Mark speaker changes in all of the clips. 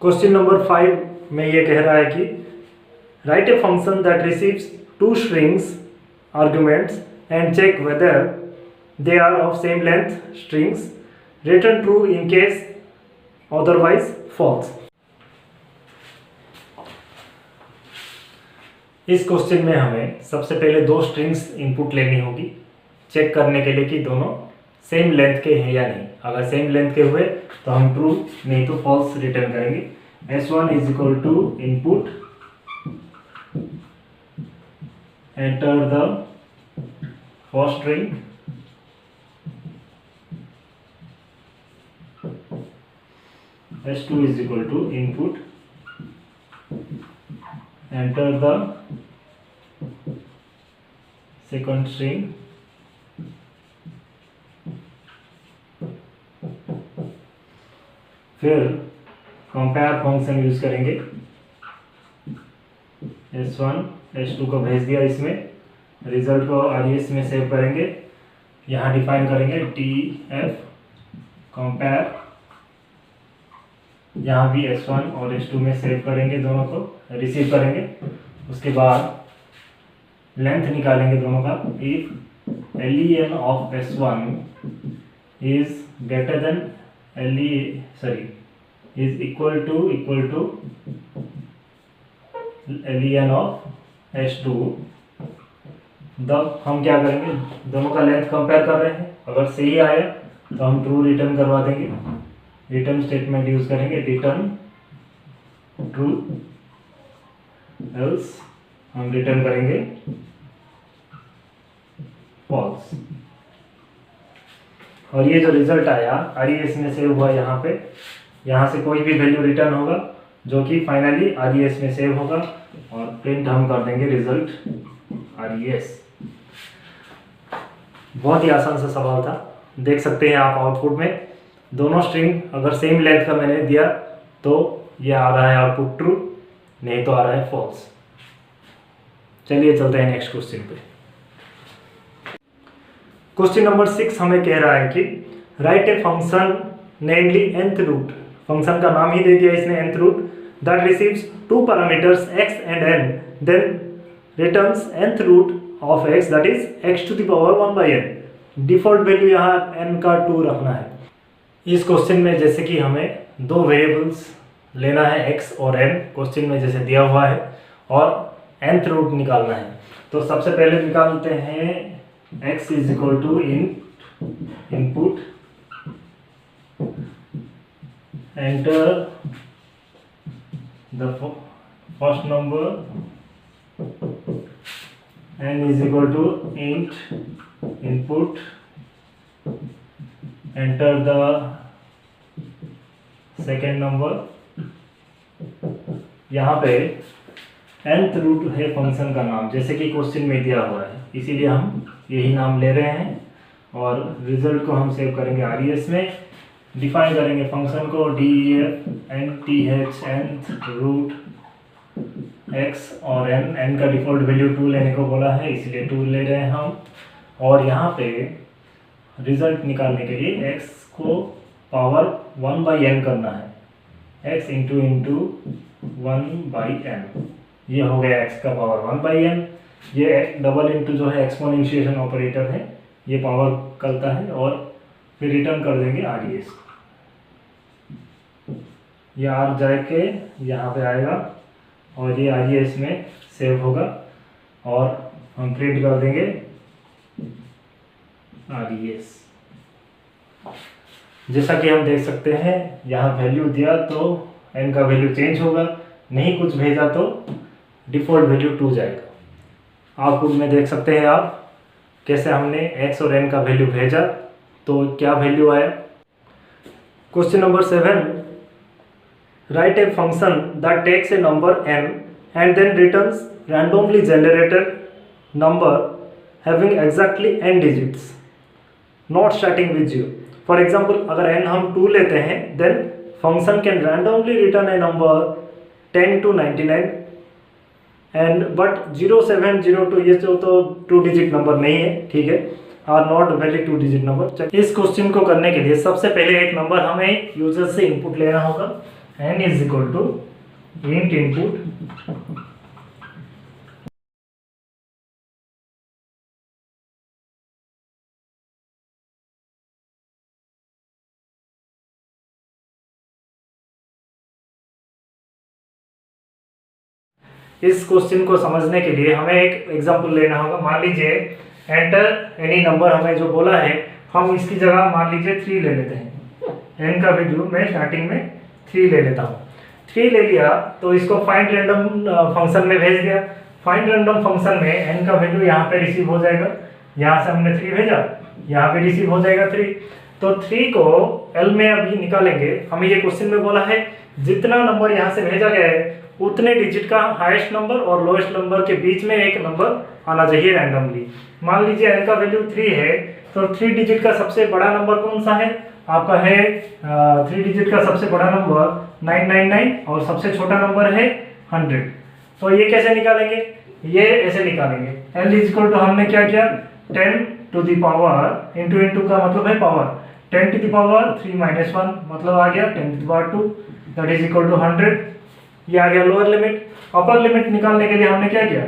Speaker 1: Question number 5 में ये कह रहा है कि write a function that receives two strings arguments and check whether they are of same length strings, return true in case otherwise false. इस question में हमें सबसे पहले दो स्ट्रिंग्स इनपुट लेनी होगी चेक करने के लिए कि दोनों सेम लेंथ के हैं या नहीं। अगर सेम लेंथ के हुए तो हम ट्रू, नहीं तो फॉल्स रिटर्न करेंगे। S1 is equal to input, enter the first string, S2 is equal to input, enter the second string, फिर कंपेयर फंक्शन यूज करेंगे। S1 S2 को भेज दिया, इसमें रिजल्ट को RES में सेव करेंगे। यहाँ डिफाइन करेंगे TF कंपेयर, यहाँ भी S1 और S2 में सेव करेंगे, दोनों को रिसीव करेंगे। उसके बाद लेंथ निकालेंगे दोनों का। If LEN of S1 is greater than is equal to LEN of S2, तब हम क्या करेंगे, दोनों का लेंथ कंपेयर कर रहे हैं। अगर सही आया तो हम ट्रू रिटर्न करवा देंगे। रिटर्न स्टेटमेंट यूज करेंगे, रिटर्न ट्रू, एल्स हम रिटर्न करेंगे फॉल्स। और ये जो रिजल्ट आया RES में सेव हुआ, यहाँ से कोई भी वैल्यू रिटर्न होगा जो कि फाइनली RES में सेव होगा और प्रिंट हम कर देंगे रिजल्ट RES। बहुत ही आसान सा सवाल था, देख सकते हैं आप आउटपुट में दोनों स्ट्रिंग अगर सेम लेंथ का मैंने दिया तो ये आ रहा है आउटपुट ट्रू, नहीं तो आ रहा है फॉल्स। चलिए चलते हैं नेक्स्ट क्वेश्चन पे। क्वेश्चन नंबर 6 हमें कह रहा है कि write a function namely nth root, function का नाम ही दे दिया इसने nth root, that receives two parameters x and n, then returns nth root of x that is x to the power 1/n। Default value यहाँ n का 2 रखना है। इस क्वेश्चन में जैसे कि हमें दो वेरिएबल्स लेना है x और n, क्वेश्चन में जैसे दिया हुआ है, और nth रूट निकालना है। तो सबसे पहले निकालते हैं x is equal to input, enter the first number, n is equal to int input, enter the second number। यहाँ पे nth रूट है फंक्शन का नाम, जैसे कि क्वेश्चन में दिया हुआ है, इसीलिए हम यही नाम ले रहे हैं। और रिजल्ट को हम सेव करेंगे RES में, डिफाइन करेंगे फंक्शन को DEF NTH nth root x और n का डिफॉल्ट वैल्यू 2 लेने को बोला है, इसलिए 2 ले रहे हैं हम। और यहाँ पे रिजल्ट निकालने के लिए x को पावर 1/n करना है, x इंटू 1/n, ये हो गया x का पावर 1/n। ये डबल इंटू जो है एक्सपोनेंशिएशन ऑपरेटर है, ये पावर करता है, और फिर रिटर्न कर देंगे RES। ये R जाके यहाँ पे आएगा और ये RES में सेव होगा और हम प्रिंट कर देंगे RES। जैसा कि हम देख सकते हैं यहाँ वैल्यू दिया तो n का वैल्यू चेंज होगा, नहीं कुछ भेजा तो डिफॉल्ट वैल्यू 2 जाएगा। आउटपुट में देख सकते हैं आप कैसे हमने x और n का वैल्यू भेजा तो क्या वैल्यू आया। Question number 7, write a function that takes a number n and then returns randomly generated number having exactly n digits not starting with 0। For example अगर n हम 2 लेते हैं, then function can randomly return a number 10 to 99 and but 0702 ये तो 2 digit number नहीं है, ठीक है, are not valid 2 digit number. इस क्वेश्चन को करने के लिए सबसे पहले एक नंबर हमें यूजर से इनपुट लेना होगा। n is equal to int input इस क्वेश्चन को समझने के लिए हमें एक एग्जांपल लेना होगा। मान लीजिए एंटर एनी नंबर हमें जो बोला है, हम इसकी जगह मान लीजिए 3 ले लेते हैं। n का वैल्यू मैं स्टार्टिंग में 3 ले लेता हूँ। 3 ले लिया तो इसको फाइंड रैंडम फंक्शन में भेज दिया। फाइंड रैंडम फंक्शन में n का वैल्यू यहाँ पे रिसीव हो जाएगा। यहाँ से हमने 3 भेजा, यहाँ पे रिसीव हो जाएगा 3। तो 3 को l में अभी निकालेंगे। हमें ये क्वेश्चन में बोला है जितना नंबर यहाँ से भेजा गया है उतने डिजिट का हाईएस्ट नंबर और लोएस्ट नंबर के बीच में एक नंबर आना चाहिए रैंडमली। मान लीजिए n का वैल्यू 3 है, तो 3 डिजिट का सबसे बड़ा नंबर कौन सा है? आपका है 3 डिजिट का सबसे बड़ा नंबर 999 और सबसे छोटा नंबर है 100। तो ये कैसे निकालेंगे? ये ऐसे निकालेंगे। l इज इक्वल टू हमने क्या किया, 10 टू द पावर इंटू का मतलब है power, 10 to the power 3 minus 1 मतलब आ गया 10 to the power 2 that is equal to 100। ये आ गया लोअर लिमिट। अपर लिमिट निकालने के लिए हमने क्या किया,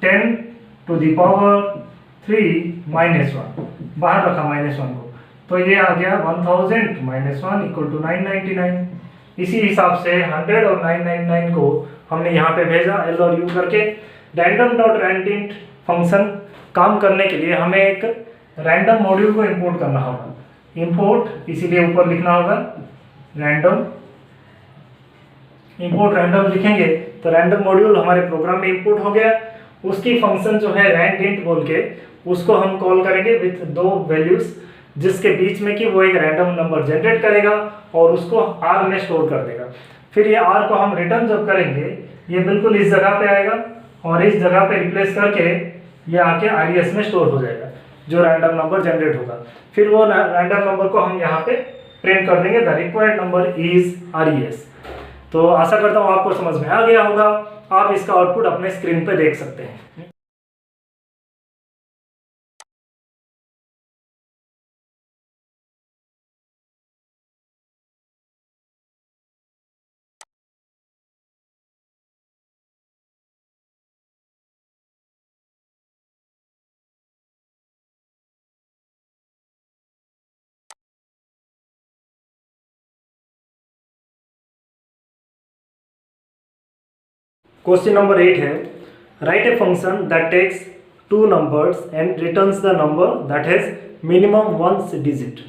Speaker 1: 10 टू द पावर 3 माइनस 1 बाहर रखा माइनस 1 को, तो ये आ गया 1000 माइनस 1 इक्वल टू 999। इसी हिसाब से 100 और 999 को हमने यहाँ पे भेजा एल और यू करके। रैंडम डॉट रैंडिंट फंक्शन काम करने के लिए हमें एक रैंडम मॉड्यूल को इंपोर्ट करना होगा। इंपोर्ट इसीलिए ऊपर लिखना होगा रैंडम, इंपोर्ट रैंडम लिखेंगे तो रैंडम मॉड्यूल हमारे प्रोग्राम में इंपोर्ट हो गया। उसकी फंक्शन जो है रैंडिंट बोल के उसको हम कॉल करेंगे विथ 2 वैल्यूज, जिसके बीच में कि वो एक रैंडम नंबर जनरेट करेगा और उसको R में स्टोर कर देगा। फिर ये R को हम रिटर्न जब करेंगे ये बिल्कुल इस जगह पे आएगा और इस जगह पे रिप्लेस करके ये आके RES में स्टोर हो जाएगा जो रैंडम नंबर जनरेट होगा। फिर वो रैंडम नंबर को हम यहाँ पे प्रिंट कर देंगे, the required number is RES। तो आशा करता हूँ आपको समझ में आ गया होगा। आप इसका आउटपुट अपने स्क्रीन पे देख सकते हैं। क्वेश्चन नंबर 8 है, write a function that takes 2 numbers and returns the number that has minimum 1 digit.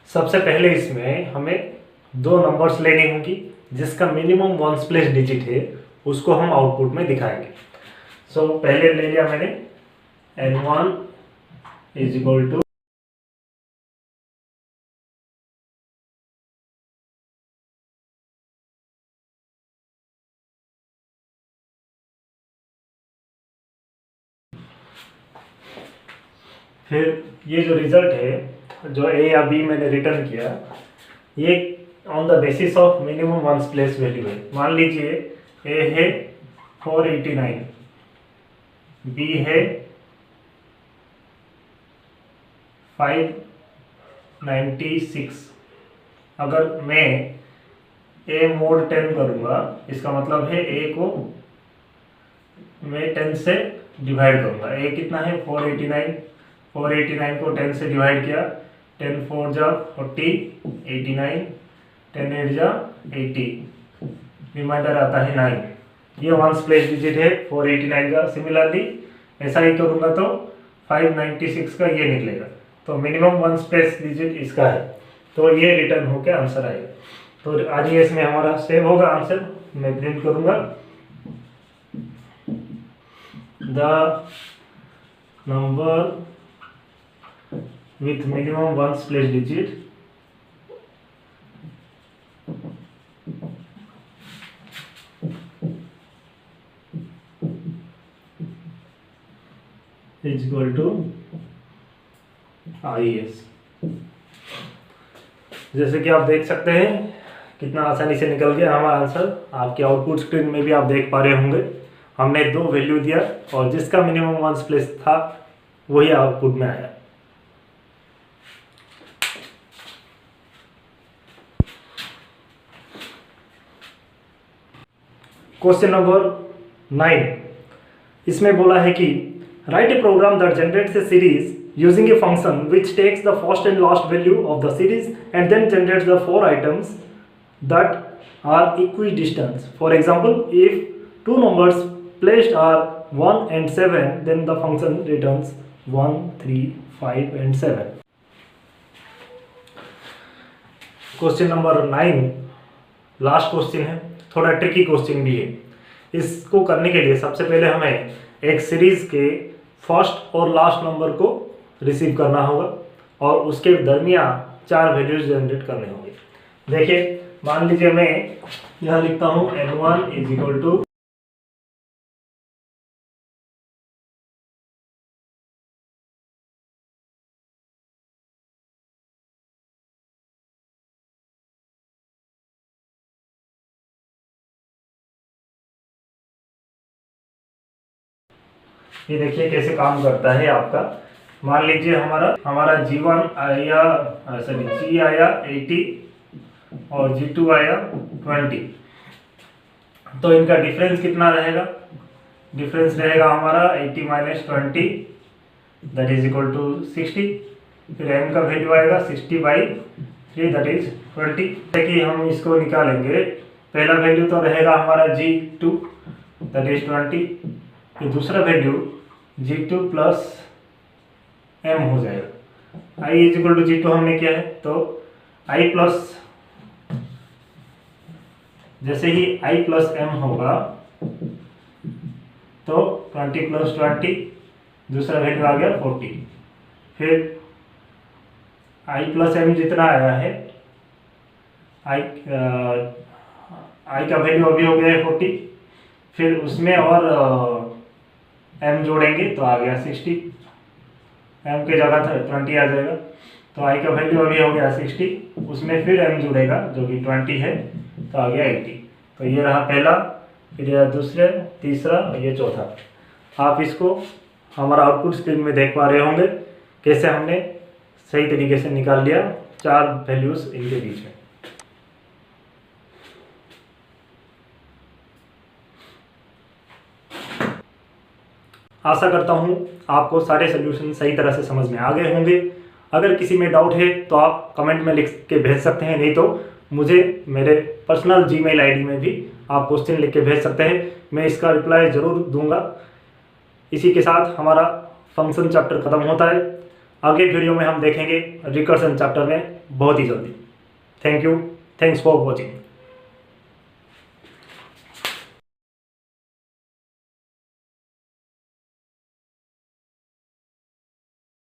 Speaker 1: सबसे पहले इसमें हमें 2 नंबर्स लेनी होंगी जिसका मिनिमम 1 प्लेस डिजिट है, उसको हम आउटपुट में दिखाएंगे। सो पहले ले लिया मैंने n1 इज इक्वल टू फिर ये जो रिजल्ट है जो ए या बी मैंने रिटर्न किया, ये on the basis of minimum 1 place value है। मान लीजिए ए है 489, बी है 596। अगर मैं ए मोड 10 करूँगा, इसका मतलब है ए को मैं 10 से डिवाइड करूँगा। ए कितना है 489, 489 को 10 से डिवाइड किया, 10 4 जा 40, 89, 10 8 जा 80, रिमाइंडर आता है 9। ये 1 प्लेस डिजिट है 489 का। सिमिलरली ऐसा ही करूँगा तो 596 का ये निकलेगा। तो मिनिमम 1 प्लेस डिजिट इसका है, तो ये रिटर्न होकर आंसर आएगा। तो RES में हमारा सेव होगा आंसर। मैं प्रिंट करूँगा the number with minimum 1 place digit is equal to RES। जैसे कि आप देख सकते हैं कितना आसानी से निकल गया हमारा आंसर। आपके आउटपुट स्क्रीन में भी आप देख पा रहे होंगे, हमने 2 वैल्यू दिया और जिसका मिनिमम 1 प्लेस था वही आउटपुट में आया। क्वेश्चन नंबर 9, इसमें बोला है कि write a program that generates a series using a function which takes the first and last value of the series and then generates the 4 items that are equidistant. For example, if 2 numbers placed are 1 and 7, then the function returns 1, 3, 5 and 7. Question number 9 last question है, थोड़ा tricky question भी है. इसको करने के लिए सबसे पहले हमें एक सीरीज के फर्स्ट और लास्ट नंबर को रिसीव करना होगा और उसके दरमियान 4 वैल्यूज जनरेट करने होंगे. देखिए, मान लीजिए मैं यहाँ लिखता हूँ n1 इज इक्वल टू ये देखिए कैसे काम करता है आपका. मान लीजिए हमारा G1 आया, सॉरी G आया 80 और G2 आया 20. तो इनका डिफरेंस कितना रहेगा? डिफरेंस रहेगा हमारा 80 minus 20 that is equal to 60. फिर m का वैल्यू आएगा 60/3 दैट इज 20. कि हम इसको निकालेंगे, पहला वैल्यू तो रहेगा हमारा G2 दैट इज 20. फिर दूसरा वैल्यू G2 प्लस m हो जाएगा. i is equal to G2 हमने किया है, तो i प्लस, जैसे ही i प्लस m होगा तो 20 प्लस 20, दूसरा वैल्यू आ गया 40. फिर i प्लस m जितना आया है, i का वैल्यू अभी हो गया है 40. फिर उसमें और m जोड़ेंगे तो आ गया 60. m के जगह 20 आ जाएगा, तो i का वैल्यू अभी हो गया 60. उसमें फिर m जुड़ेगा जो कि 20 है, तो आ गया 80. तो ये रहा पहला, फिर यह दूसरा, तीसरा और ये चौथा. आप इसको हमारा आउटपुट स्क्रीन में देख पा रहे होंगे कैसे हमने सही तरीके से निकाल लिया 4 वैल्यूज इनके बीच में. आशा करता हूँ आपको सारे सोल्यूशन सही तरह से समझ में आ गए होंगे. अगर किसी में डाउट है तो आप कमेंट में लिख के भेज सकते हैं, नहीं तो मुझे मेरे पर्सनल जीमेल आईडी में भी आप क्वेश्चन लिख के भेज सकते हैं. मैं इसका रिप्लाई ज़रूर दूंगा. इसी के साथ हमारा फंक्शन चैप्टर ख़त्म होता है. आगे वीडियो में हम देखेंगे रिकर्सन चैप्टर में बहुत ही जल्दी. Thank you, thanks for watching.